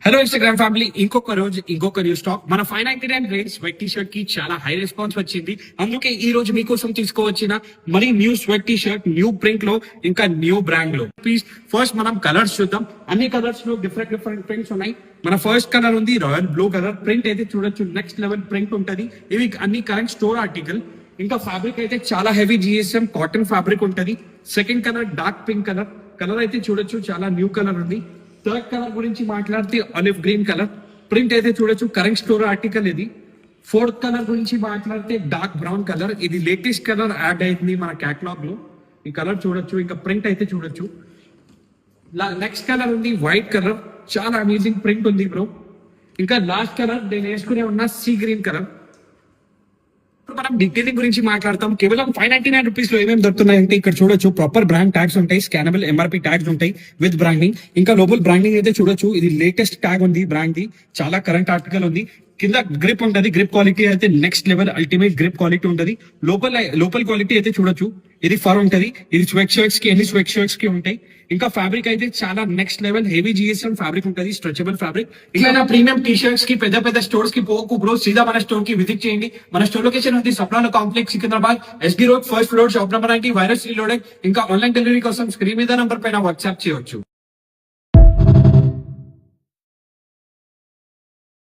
Hello Instagram family, ఇంకొక రోజు ఇంకొక న్యూ స్టాక్. మన 599 రేట్ స్వెట్ టీ షర్ట్ కి చాలా హై రెస్పాన్స్ వచ్చింది. అందుకే ఈ రోజు మీకోసం తీసుకువచ్చిన మరి new sweat T shirt, new print లో, ఇంకా న్యూ బ్రాండ్ లో. ప్లీజ్ ఫస్ట్ మనం కలర్స్ చూద్దాం. అన్ని కలర్స్ లో డిఫరెంట్ ప్రింట్స్ ఉన్నాయి. మన ఫస్ట్ కలర్ ఉంది రాయల్ బ్లూ కలర్. ప్రింట్ అయితే చూడొచ్చు, నెక్స్ట్ లెవెల్ ప్రింట్ ఉంటది. ఇవి అన్ని కరెంట్ స్టోర్ ఆర్టికల్. ఇంకా ఫ్యాబ్రిక్ అయితే చాలా హెవీ GSM కాటన్ ఫ్యాబ్రిక్ ఉంటది. Second colour dark pink colour. Colour అయితే చూడొచ్చు, చాలా న్యూ కలర్ ఉంది. థర్డ్ కలర్ గురించి మాట్లాడితే ఆలివ్ గ్రీన్ కలర్. ప్రింట్ అయితే చూడొచ్చు, కరెంట్ స్టోర్ ఆర్టికల్ ఇది. ఫోర్త్ కలర్ గురించి మాట్లాడితే డార్క్ బ్రౌన్ కలర్. ఇది లేటెస్ట్ కలర్ యాడ్ అయింది మన కేటలాగ్ లో. ఈ కలర్ చూడొచ్చు, ఇంకా ప్రింట్ అయితే చూడొచ్చు. నెక్స్ట్ కలర్ ఉంది వైట్ కలర్. చాలా అమేజింగ్ ప్రింట్ ఉంది బ్రో. ఇంకా లాస్ట్ కలర్ నేను వేసుకునే ఉన్న సీ గ్రీన్ కలర్. మనం డీటెయిలింగ్ గురించి మాట్లాడతాం. కేవలం 599 రూపీస్ లో ఏమేమి దొరుకుతున్నాయంటే ఇక్కడ చూడొచ్చు, ప్రాపర్ బ్రాండ్ ట్యాగ్స్ ఉంటాయి, స్కానబుల్ MRP ట్యాగ్స్ ఉంటాయి విత్ బ్రాండింగ్. ఇంకా లోపల బ్రాండింగ్ అయితే చూడొచ్చు, ఇది లేటెస్ట్ ట్యాగ్ ఉంది బ్రాండ్ ది. చాలా కరెంట్ ఆర్టికల్ ఉంది. కింద గ్రిప్ ఉంటది, గ్రిప్ క్వాలిటీ అయితే next level ultimate grip quality ఉంటది. లోపల క్వాలిటీ అయితే చూడొచ్చు, ఇది ఫర్ ఉంటది. ఇది స్వెట్ షర్ట్స్ కి, ఎన్ని స్వెట్ షర్ట్స్ కి ఉంటాయి. ఇంకా ఫ్యాబ్రిక్ అయితే చాలా next level heavy GSM fabric ఉంటది, స్ట్రెచబుల్ ఫ్యాబ్రిక్. ఇలా ప్రీమియం టీ షర్ట్స్ కి పెద్ద స్టోర్స్ కి పోకు బ్రో, సీదా మన స్టోర్ కి విజిట్ చేయండి. మన స్టోర్ లొకేషన్ ఉంది సప్లాలో complex, Secunderabad, SB road, first floor, shop number 90, virus reloaded. ఇంకా ఆన్లైన్ డెలివరీ కోసం స్క్రీన్ మీద నంబర్ పైన వాట్సాప్ చేయవచ్చు.